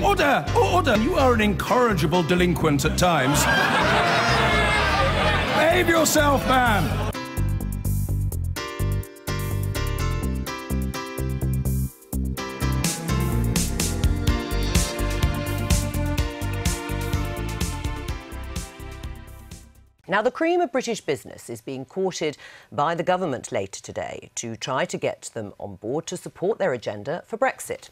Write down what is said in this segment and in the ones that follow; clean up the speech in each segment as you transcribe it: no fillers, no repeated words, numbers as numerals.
Order! Order! You are an incorrigible delinquent at times. Behave yourself, man! Now, the cream of British business is being courted by the government later today to try to get them on board to support their agenda for Brexit.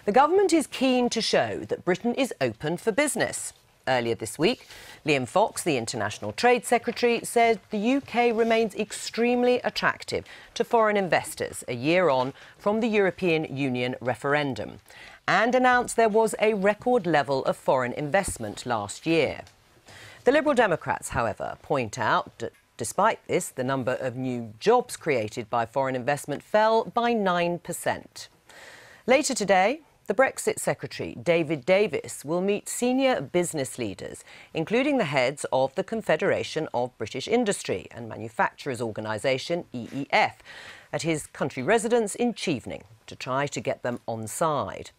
The government is keen to show that Britain is open for business. Earlier this week, Liam Fox, the International Trade Secretary, said the UK remains extremely attractive to foreign investors a year on from the European Union referendum, and announced there was a record level of foreign investment last year. The Liberal Democrats, however, point out that despite this, the number of new jobs created by foreign investment fell by 9%. Later today, the Brexit Secretary, David Davis, will meet senior business leaders, including the heads of the Confederation of British Industry and Manufacturers Organisation, EEF, at his country residence in Chevening to try to get them on side.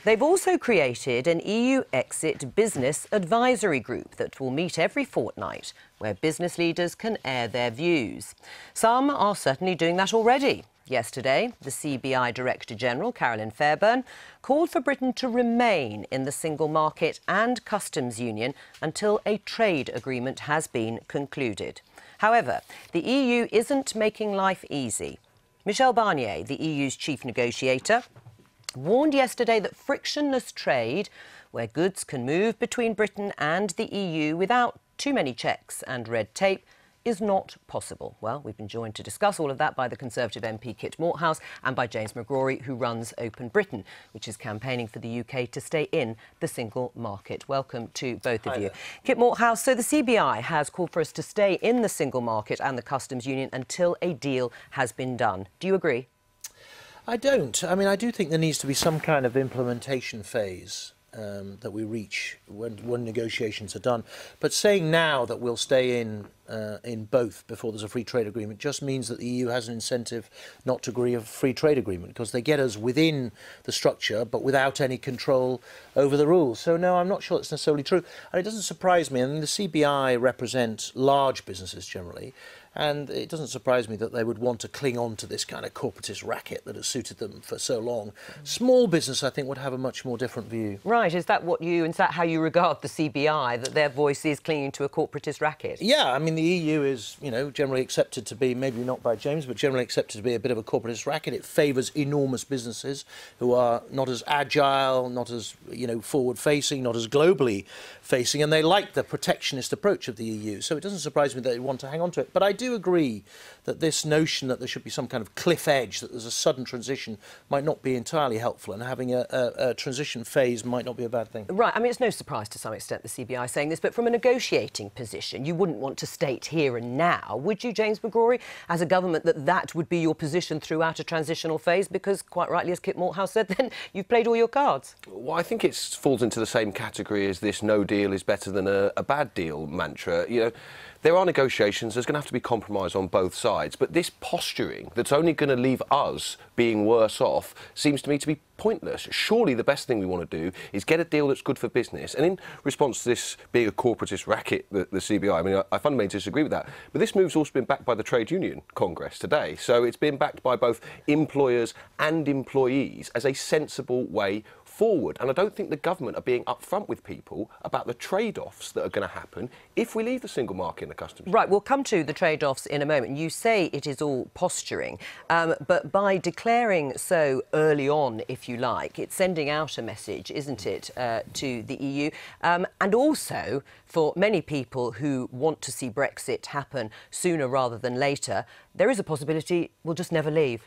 They've also created an EU exit business advisory group that will meet every fortnight, where business leaders can air their views. Some are certainly doing that already. Yesterday, the CBI Director-General, Carolyn Fairbairn, called for Britain to remain in the single market and customs union until a trade agreement has been concluded. However, the EU isn't making life easy. Michel Barnier, the EU's chief negotiator, warned yesterday that frictionless trade, where goods can move between Britain and the EU without too many checks and red tape, is not possible. Well, we've been joined to discuss all of that by the Conservative MP Kit Malthouse and by James McGrory, who runs Open Britain, which is campaigning for the UK to stay in the single market. Welcome to both of you. Kit Malthouse, so the CBI has called for us to stay in the single market and the customs union until a deal has been done. Do you agree? I don't. I mean, I do think there needs to be some kind of implementation phase that we reach when negotiations are done. But saying now that we'll stay in both before there's a free trade agreement just means that the EU has an incentive not to agree a free trade agreement, because they get us within the structure but without any control over the rules. So no, I'm not sure that's necessarily true. And it doesn't surprise me. I mean, the CBI represents large businesses generally, and it doesn't surprise me that they would want to cling on to this kind of corporatist racket that has suited them for so long. Small business, I think, would have a much more different view. Right. Is that how you regard the CBI, that their voice is clinging to a corporatist racket? Yeah, I mean, the EU is, you know, generally accepted to be, maybe not by James, but generally accepted to be a bit of a corporatist racket. It favours enormous businesses who are not as agile, not as, you know, forward-facing, not as globally facing, and they like the protectionist approach of the EU. So it doesn't surprise me that they want to hang on to it. But I do agree that this notion that there should be some kind of cliff edge, that there's a sudden transition, might not be entirely helpful, and having a transition phase might not be a bad thing. Right. I mean, it's no surprise to some extent the CBI saying this, but from a negotiating position, you wouldn't want to state here and now, would you, James McGrory, as a government, that would be your position throughout a transitional phase? Because, quite rightly, as Kit Malthouse said, then you've played all your cards. Well, I think it falls into the same category as this no deal is better than a bad deal mantra. You know, there are negotiations, there's going to have to be compromise on both sides, but this posturing that's only going to leave us being worse off seems to me to be pointless. Surely the best thing we want to do is get a deal that's good for business. And in response to this being a corporatist racket, the CBI, I mean, I fundamentally disagree with that. But this move's also been backed by the Trade Union Congress today. So it's been backed by both employers and employees as a sensible way forward. And I don't think the government are being upfront with people about the trade-offs that are going to happen if we leave the single market and the customs. Right, we'll come to the trade-offs in a moment. You say it is all posturing, but by declaring so early on, if you like, it's sending out a message, isn't it, to the EU? And also, for many people who want to see Brexit happen sooner rather than later, there is a possibility we'll just never leave.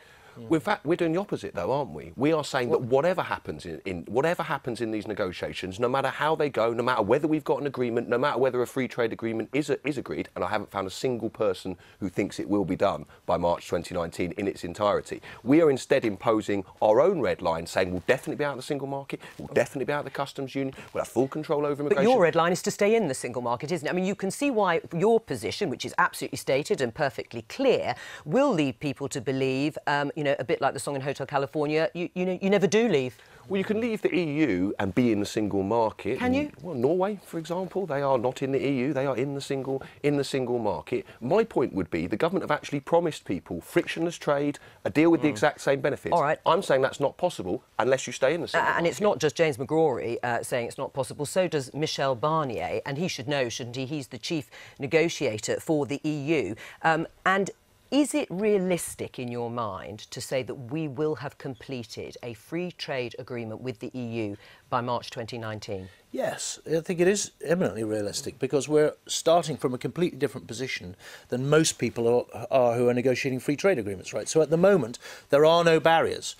In fact, we're doing the opposite, though, aren't we? We are saying that whatever happens in these negotiations, no matter how they go, no matter whether we've got an agreement, no matter whether a free trade agreement is agreed, and I haven't found a single person who thinks it will be done by March 2019 in its entirety, we are instead imposing our own red line, saying we'll definitely be out of the single market, we'll definitely be out of the customs union, we'll have full control over immigration. But your red line is to stay in the single market, isn't it? I mean, you can see why your position, which is absolutely stated and perfectly clear, will lead people to believe, you know, a bit like the song in Hotel California, you never do leave. Well, you can leave the EU and be in the single market. Can you? Well, Norway, for example, they are not in the EU. They are in the single market. My point would be the government have actually promised people frictionless trade, a deal with the exact same benefits. All right. I'm saying that's not possible unless you stay in the single market. And it's not just James McGrory saying it's not possible. So does Michel Barnier, and he should know, shouldn't he? He's the chief negotiator for the EU. And is it realistic in your mind to say that we will have completed a free trade agreement with the EU by March 2019? Yes, I think it is eminently realistic because we're starting from a completely different position than most people are who are negotiating free trade agreements, right? So at the moment, there are no barriers.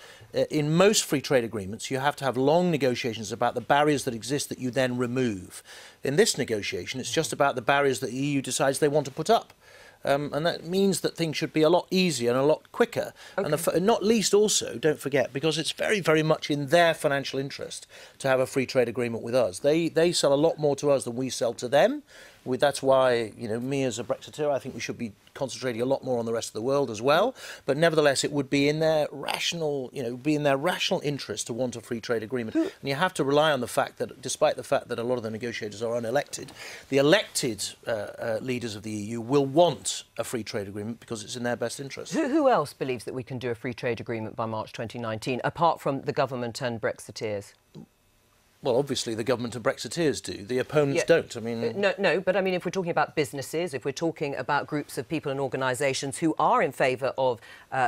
In most free trade agreements, you have to have long negotiations about the barriers that exist that you then remove. In this negotiation, it's just about the barriers that the EU decides they want to put up. And that means that things should be a lot easier and a lot quicker. Okay. And not least also, don't forget, because it's very, very much in their financial interest to have a free trade agreement with us. They sell a lot more to us than we sell to them. That's why, you know, me as a Brexiteer, I think we should be concentrating a lot more on the rest of the world as well. But nevertheless, it would be in their rational, interest to want a free trade agreement. And you have to rely on the fact that, despite the fact that a lot of the negotiators are unelected, the elected leaders of the EU will want a free trade agreement because it's in their best interest. Who else believes that we can do a free trade agreement by March 2019, apart from the government and Brexiteers? Well, obviously, the government and Brexiteers do. The opponents don't. I mean... No, but I mean, if we're talking about businesses, if we're talking about groups of people and organisations who are in favour of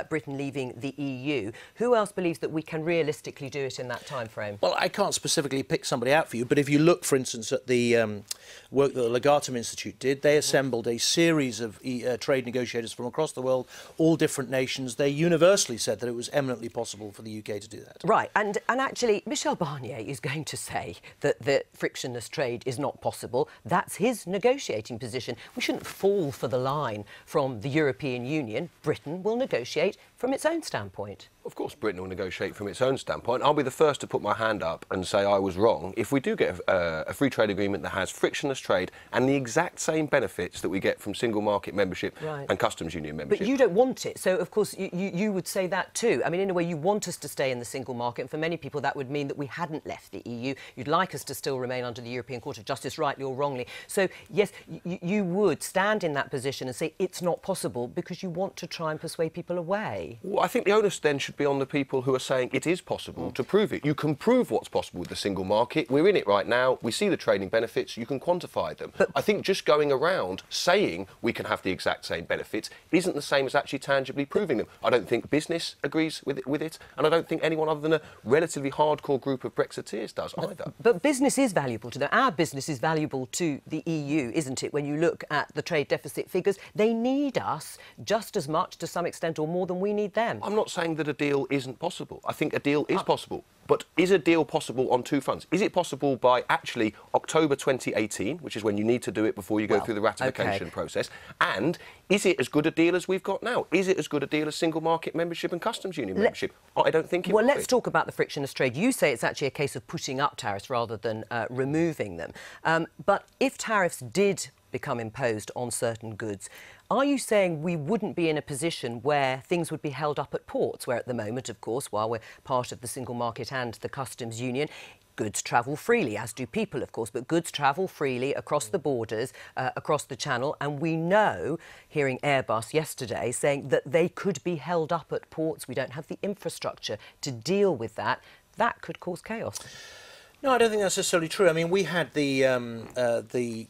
Britain leaving the EU, who else believes that we can realistically do it in that time frame? Well, I can't specifically pick somebody out for you, but if you look, for instance, at the work that the Legatum Institute did, they assembled a series of trade negotiators from across the world, all different nations. They universally said that it was eminently possible for the UK to do that. Right, and actually, Michel Barnier is going to say that frictionless trade is not possible. That's his negotiating position. We shouldn't fall for the line from the European Union. Britain will negotiate from its own standpoint. Of course, Britain will negotiate from its own standpoint. I'll be the first to put my hand up and say I was wrong if we do get a free trade agreement that has frictionless trade and the exact same benefits that we get from single market membership and customs union membership. But you don't want it, so of course you would say that too. I mean, in a way, you want us to stay in the single market, and for many people that would mean that we hadn't left the EU. You'd like us to still remain under the European Court of Justice, rightly or wrongly. So, yes, you would stand in that position and say it's not possible because you want to try and persuade people away. Well, I think the onus then should be on the people who are saying it is possible to prove it. You can prove what's possible with the single market. We're in it right now. We see the trading benefits. You can quantify them. But I think just going around saying we can have the exact same benefits isn't the same as actually tangibly proving them. I don't think business agrees with it, and I don't think anyone other than a relatively hardcore group of Brexiteers does either. But business is valuable to them. Our business is valuable to the EU, isn't it? When you look at the trade deficit figures, they need us just as much, to some extent, or more than we need them. I'm not saying that a deal isn't possible. I think a deal is possible. But is a deal possible on two fronts? Is it possible by actually October 2018, which is when you need to do it before you go through the ratification process? And is it as good a deal as we've got now? Is it as good a deal as single market membership and customs union membership? I don't think it will be. Well, let's talk about the frictionless trade. You say it's actually a case of putting up tariffs rather than removing them. But if tariffs did become imposed on certain goods, are you saying we wouldn't be in a position where things would be held up at ports, where at the moment, of course, while we're part of the single market and the customs union, goods travel freely, as do people, of course, but goods travel freely across the borders, across the channel, and we know, hearing Airbus yesterday saying that they could be held up at ports, we don't have the infrastructure to deal with that, that could cause chaos. No, I don't think that's necessarily true. I mean, we had the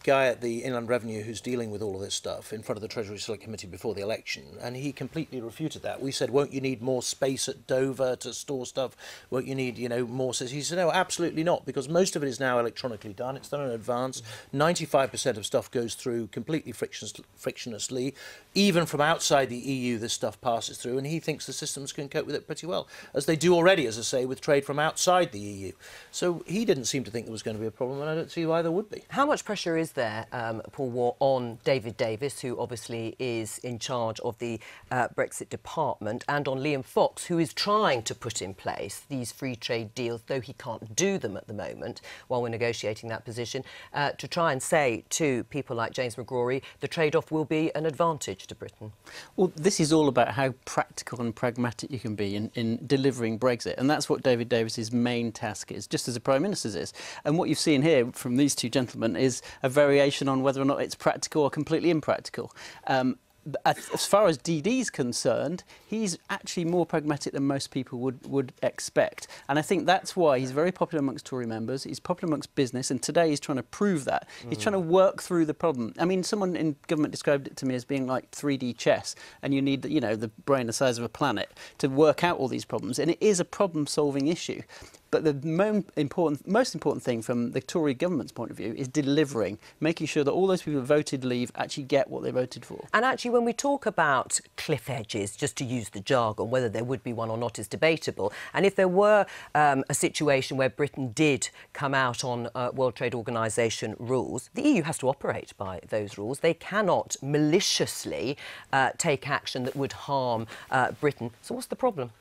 guy at the Inland Revenue who's dealing with all of this stuff in front of the Treasury Select Committee before the election, and he completely refuted that. We said, won't you need more space at Dover to store stuff? Won't you need, more? He said, no, absolutely not, because most of it is now electronically done. It's done in advance. 95% of stuff goes through completely frictionlessly. Even from outside the EU, this stuff passes through, and he thinks the systems can cope with it pretty well, as they do already, as I say, with trade from outside the EU. So he he didn't seem to think there was going to be a problem, and I don't see why there would be. How much pressure is there, Paul Waugh, on David Davis, who obviously is in charge of the Brexit department, and on Liam Fox, who is trying to put in place these free trade deals, though he can't do them at the moment while we're negotiating that position, to try and say to people like James McGrory, the trade-off will be an advantage to Britain? Well, this is all about how practical and pragmatic you can be in delivering Brexit, and that's what David Davis's main task is, just as the Prime Minister's is. And what you've seen here from these two gentlemen is a variation on whether or not it's practical or completely impractical. As far as DD's concerned, he's actually more pragmatic than most people would expect. And I think that's why he's very popular amongst Tory members, he's popular amongst business, and today he's trying to prove that. He's trying to work through the problem. I mean, someone in government described it to me as being like 3D chess, and you need, you know, the brain the size of a planet to work out all these problems. And it is a problem-solving issue. But the most important thing from the Tory government's point of view is delivering, making sure that all those people who voted leave actually get what they voted for. And actually, when we talk about cliff edges, just to use the jargon, whether there would be one or not is debatable. And if there were a situation where Britain did come out on World Trade Organisation rules, the EU has to operate by those rules. They cannot maliciously take action that would harm Britain. So what's the problem?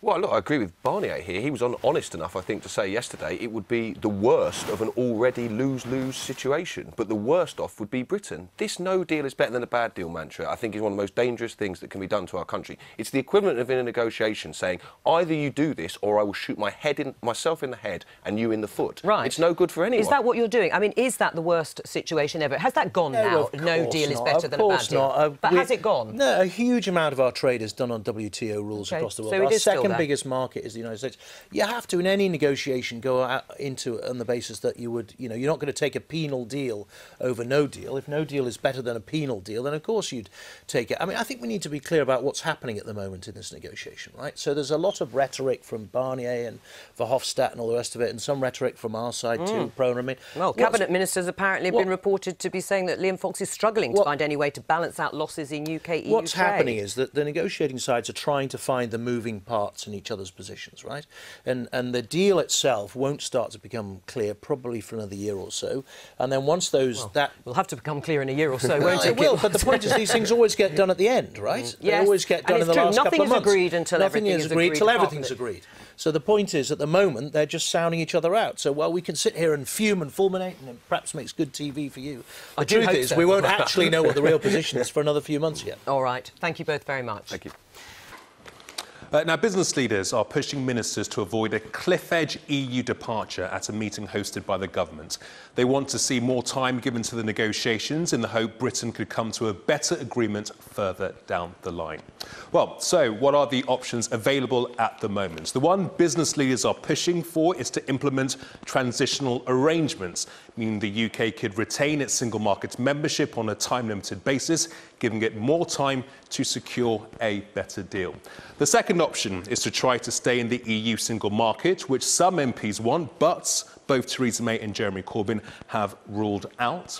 Well, look, I agree with Barnier here. He was honest enough, I think, to say yesterday it would be the worst of an already lose-lose situation. But the worst off would be Britain. This no deal is better than a bad deal mantra, I think, is one of the most dangerous things that can be done to our country. It's the equivalent of in a negotiation saying, either you do this or I will shoot myself in the head and you in the foot. Right. It's no good for anyone. Is that what you're doing? I mean, is that the worst situation ever? Has that gone now? No deal is better than a bad deal. But has it gone? No, a huge amount of our trade is done on WTO rules across the world. So it is still second biggest market is the United States. You have to, in any negotiation, go out into it on the basis that you would, you're not going to take a penal deal over no deal. If no deal is better than a penal deal, then of course you'd take it. I mean, I think we need to be clear about what's happening at the moment in this negotiation, right? So there's a lot of rhetoric from Barnier and Verhofstadt and all the rest of it, and some rhetoric from our side too, pro-Remain. Well, cabinet ministers apparently have been reported to be saying that Liam Fox is struggling to find any way to balance out losses in UK-EU What's trade. happening is that the negotiating sides are trying to find the moving parts in each other's positions, right? And the deal itself won't start to become clear probably for another year or so. And then once those... will have to become clear in a year or so, won't it? It will, but the point is these things always get done at the end, right? Yes. They always get done in the last couple of months. Nothing is agreed until everything is agreed. Till everything's agreed. So the point is, at the moment, they're just sounding each other out. So while we can sit here and fume and fulminate, and it perhaps makes good TV for you, the truth is we won't actually know what the real position is for another few months yet. All right. Thank you both very much. Thank you. Now, business leaders are pushing ministers to avoid a cliff-edge EU departure at a meeting hosted by the government. They want to see more time given to the negotiations in the hope Britain could come to a better agreement further down the line. Well, so what are the options available at the moment? The one business leaders are pushing for is to implement transitional arrangements, meaning the UK could retain its single market membership on a time-limited basis, giving it more time to secure a better deal. The second option is to try to stay in the EU single market, which some MPs want, but both Theresa May and Jeremy Corbyn have ruled out.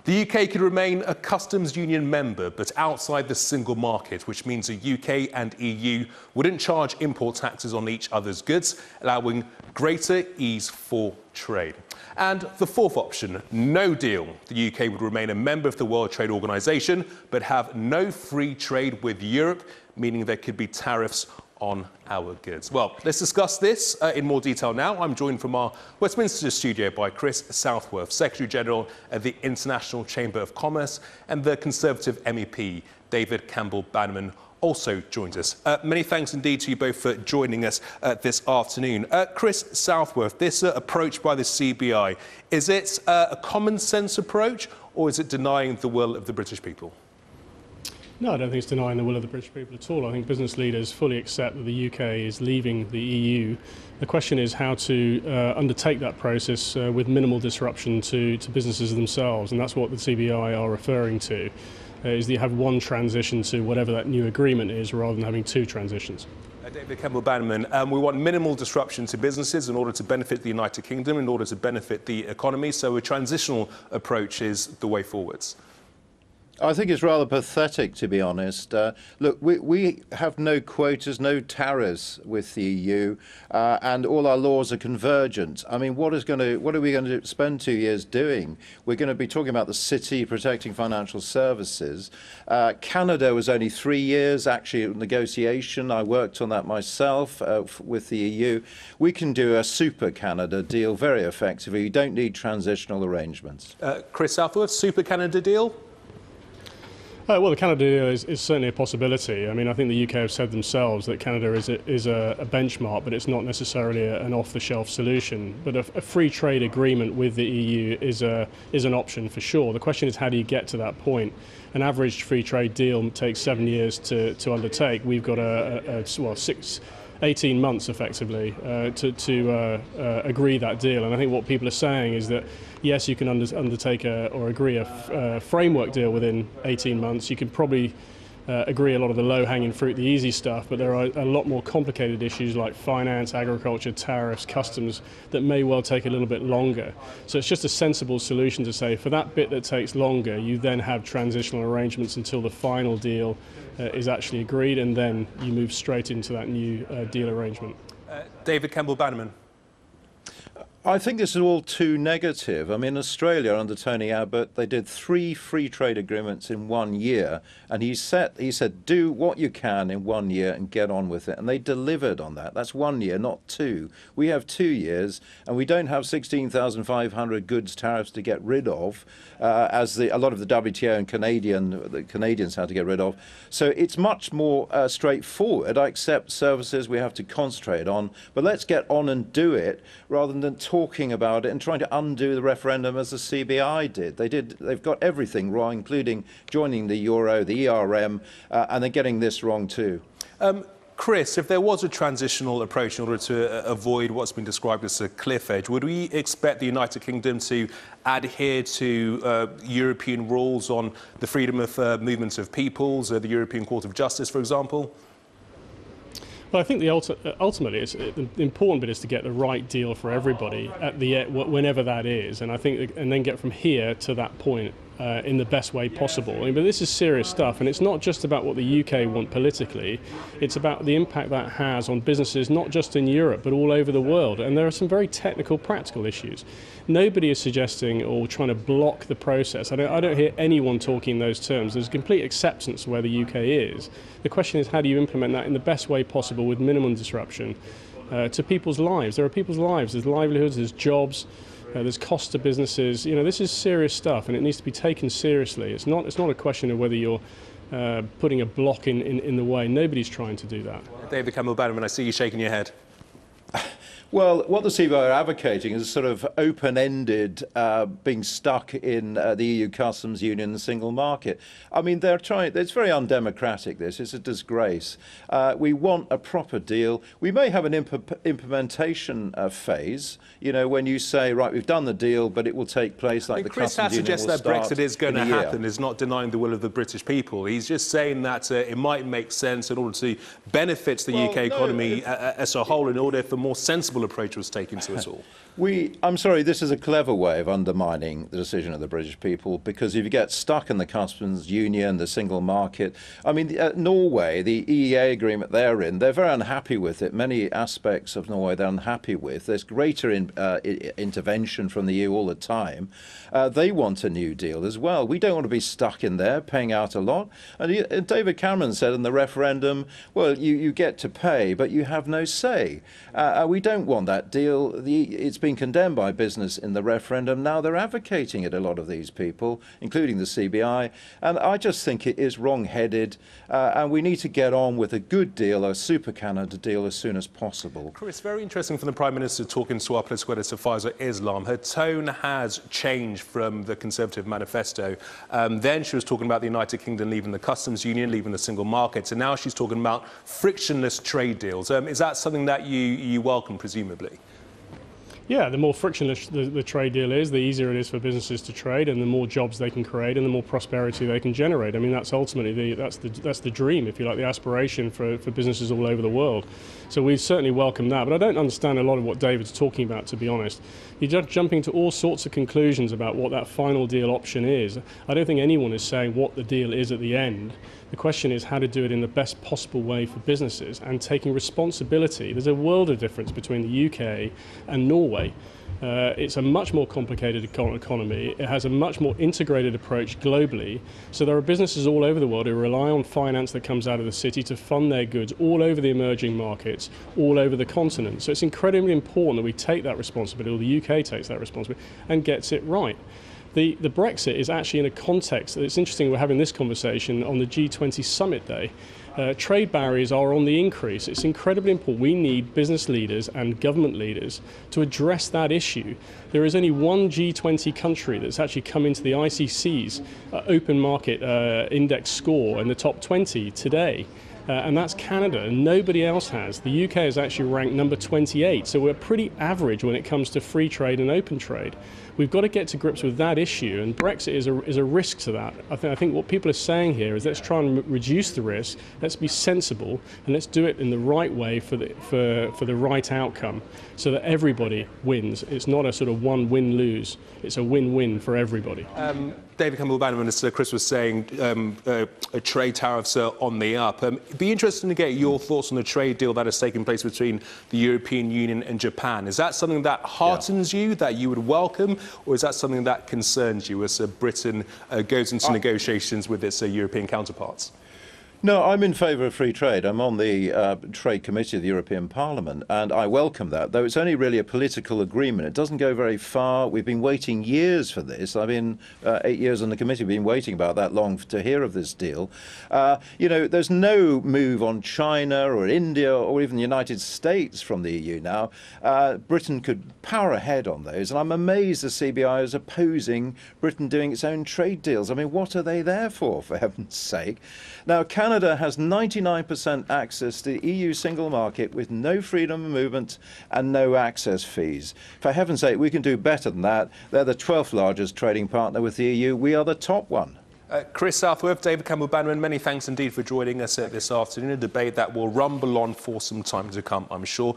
The UK could remain a customs union member, but outside the single market, which means the UK and EU wouldn't charge import taxes on each other's goods, allowing greater ease for trade. And the fourth option, no deal. The UK would remain a member of the World Trade Organization, but have no free trade with Europe, meaning there could be tariffs on our goods. Well, let's discuss this in more detail now. I'm joined from our Westminster studio by Chris Southworth, Secretary-General at the International Chamber of Commerce, and the Conservative MEP, David Campbell-Bannerman, also joins us. Many thanks indeed to you both for joining us this afternoon. Chris Southworth, this approach by the CBI, is it a common sense approach, or is it denying the will of the British people? No, I don't think it's denying the will of the British people at all. I think business leaders fully accept that the UK is leaving the EU. The question is how to undertake that process with minimal disruption to businesses themselves, and that's what the CBI are referring to, is that you have one transition to whatever that new agreement is rather than having two transitions. David Campbell-Bannerman, we want minimal disruption to businesses in order to benefit the United Kingdom, in order to benefit the economy, so a transitional approach is the way forwards. I think it's rather pathetic, to be honest. Look, we have no quotas, no tariffs with the EU, and all our laws are convergent. I mean, what are we going to spend 2 years doing? We're going to be talking about the city protecting financial services. Canada was only 3 years, actually, of negotiation. I worked on that myself with the EU. We can do a super Canada deal very effectively. You don't need transitional arrangements. Chris Southworth, super Canada deal? Well, the Canada deal is certainly a possibility. I mean, I think the UK have said themselves that Canada is a benchmark, but it's not necessarily an off-the-shelf solution. But a free trade agreement with the EU is an option for sure. The question is, how do you get to that point? An average free trade deal takes 7 years to undertake. We've got 18 months effectively to agree that deal. And I think what people are saying is that yes, you can undertake or agree a framework deal within 18 months. You can probably agree a lot of the low-hanging fruit, the easy stuff, but there are a lot more complicated issues like finance, agriculture, tariffs, customs that may well take a little bit longer. So it's just a sensible solution to say for that bit that takes longer, you then have transitional arrangements until the final deal is actually agreed, and then you move straight into that new deal arrangement. David Campbell-Bannerman. I think this is all too negative. I mean, Australia under Tony Abbott, they did 3 free trade agreements in 1 year, and he said, do what you can in 1 year and get on with it. And they delivered on that. That's 1 year, not 2. We have 2 years, and we don't have 16,500 goods tariffs to get rid of, as a lot of the WTO and the Canadians had to get rid of. So it's much more straightforward. I accept services we have to concentrate on, but let's get on and do it rather than talking about it and trying to undo the referendum as the CBI did. They've got everything wrong, including joining the euro, the ERM, and they're getting this wrong too. Chris, if there was a transitional approach in order to avoid what's been described as a cliff edge, would we expect the United Kingdom to adhere to European rules on the freedom of movement of peoples, the European Court of Justice, for example? Well, I think ultimately the important bit is to get the right deal for everybody at whenever that is, and I think and then get from here to that point in the best way possible. I mean, but this is serious stuff, and it's not just about what the UK want politically. It's about the impact that has on businesses, not just in Europe, but all over the world. And there are some very technical, practical issues. Nobody is suggesting or trying to block the process. I don't hear anyone talking in those terms. There's complete acceptance of where the UK is. The question is, how do you implement that in the best way possible with minimum disruption to people's lives? There are people's lives. There's livelihoods, there's jobs. There's cost to businesses. You know, this is serious stuff, and it needs to be taken seriously. It's not a question of whether you're putting a block in the way. Nobody's trying to do that. David Campbell-Bannerman, I see you shaking your head. Well, what the CBI are advocating is a sort of open-ended being stuck in the EU customs union and the single market. I mean, they're trying. It's very undemocratic, this. It's a disgrace. We want a proper deal. We may have an implementation phase, you know, when you say, right, we've done the deal, but it will take place like the customs union will start. Chris has suggested that Brexit is going to happen, is not denying the will of the British people. He's just saying that it might make sense in order to benefit the UK economy as a whole, in order for more sensible approach was taken to it all. I'm sorry, this is a clever way of undermining the decision of the British people, because if you get stuck in the customs union, the single market, I mean, Norway, the EEA agreement they're in, they're very unhappy with it. Many aspects of Norway they're unhappy with. There's greater intervention from the EU all the time. They want a new deal as well. We don't want to be stuck in there, paying out a lot. And David Cameron said in the referendum, well, you get to pay, but you have no say. We don't want that deal. It's been condemned by business in the referendum. Now they're advocating it, a lot of these people, including the CBI. And I just think it is wrong-headed. And we need to get on with a good deal, a super Canada deal, as soon as possible. Chris, very interesting from the Prime Minister talking to our political editor, Faiza Islam. Her tone has changed from the Conservative manifesto. Then she was talking about the United Kingdom leaving the customs union, leaving the single market. And now she's talking about frictionless trade deals. Is that something that you welcome, presumably? Yeah, the more frictionless the trade deal is, the easier it is for businesses to trade, and the more jobs they can create, and the more prosperity they can generate. I mean, that's ultimately that's the dream, if you like, the aspiration for businesses all over the world. So we certainly welcome that. But I don't understand a lot of what David's talking about, to be honest. You're just jumping to all sorts of conclusions about what that final deal option is. I don't think anyone is saying what the deal is at the end. The question is how to do it in the best possible way for businesses and taking responsibility. There's a world of difference between the UK and Norway. It's a much more complicated economy. It has a much more integrated approach globally. So there are businesses all over the world who rely on finance that comes out of the city to fund their goods all over the emerging markets, all over the continent. So it's incredibly important that we take that responsibility, or the UK takes that responsibility, and gets it right. The Brexit is actually in a context, it's interesting we're having this conversation on the G20 summit day. Trade barriers are on the increase. It's incredibly important. We need business leaders and government leaders to address that issue. There is only one G20 country that's actually come into the ICC's open market index score in the top 20 today. And that's Canada, and nobody else has. The UK is actually ranked number 28, so we're pretty average when it comes to free trade and open trade. We've got to get to grips with that issue, and Brexit is a risk to that. I think what people are saying here is let's try and reduce the risk, let's be sensible, and let's do it in the right way for the right outcome, so that everybody wins. It's not a sort of one win-lose, it's a win-win for everybody. David Campbell-Bannerman, as Chris was saying, trade tariffs are on the up. It'd be interesting to get your thoughts on the trade deal that has taken place between the European Union and Japan. Is that something that heartens you, that you would welcome, or is that something that concerns you as Britain goes into negotiations with its European counterparts? No, I'm in favour of free trade. I'm on the Trade Committee of the European Parliament, and I welcome that, though it's only really a political agreement. It doesn't go very far. We've been waiting years for this. I've been 8 years on the committee, been waiting about that long to hear of this deal. You know, there's no move on China or India or even the United States from the EU now. Britain could power ahead on those, and I'm amazed the CBI is opposing Britain doing its own trade deals. I mean, what are they there for heaven's sake? Now, Canada has 99% access to the EU single market with no freedom of movement and no access fees. For heaven's sake, we can do better than that. They're the 12th largest trading partner with the EU. We are the top one. Chris Southworth, David Campbell-Bannerman, many thanks indeed for joining us this afternoon. A debate that will rumble on for some time to come, I'm sure.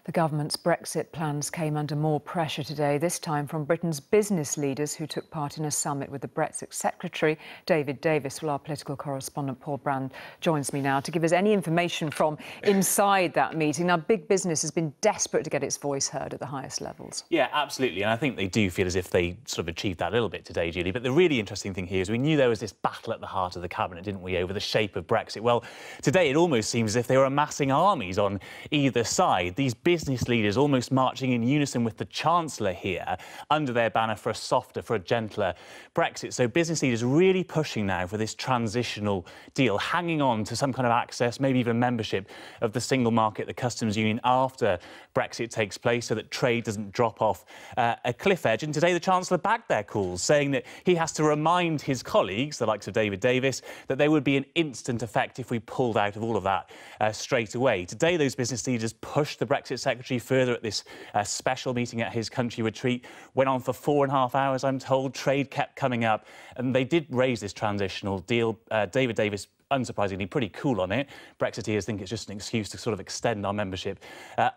The government's Brexit plans came under more pressure today, this time from Britain's business leaders who took part in a summit with the Brexit Secretary, David Davis. Well, our political correspondent, Paul Brand, joins me now to give us any information from inside that meeting. Now, big business has been desperate to get its voice heard at the highest levels. Yeah, absolutely. And I think they do feel as if they sort of achieved that a little bit today, Julie. But the really interesting thing here is we knew there was this battle at the heart of the cabinet, didn't we, over the shape of Brexit? Well, today it almost seems as if they were amassing armies on either side. These business leaders almost marching in unison with the Chancellor here under their banner for a softer, for a gentler Brexit. So business leaders really pushing now for this transitional deal, hanging on to some kind of access, maybe even membership of the single market, the customs union, after Brexit takes place, so that trade doesn't drop off a cliff edge. And today the Chancellor backed their calls, saying that he has to remind his colleagues, the likes of David Davis, that there would be an instant effect if we pulled out of all of that straight away. Today those business leaders pushed the Brexit Secretary further at this special meeting at his country retreat. Went on for 4.5 hours, I'm told. Trade kept coming up, and they did raise this transitional deal. David Davis, unsurprisingly, pretty cool on it. Brexiteers think it's just an excuse to sort of extend our membership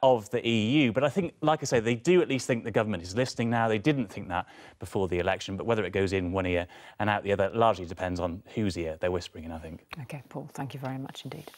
of the EU. But I think, like I say, they do at least think the government is listening now. They didn't think that before the election, but whether it goes in one ear and out the other largely depends on whose ear they're whispering in, I think. OK, Paul, thank you very much indeed.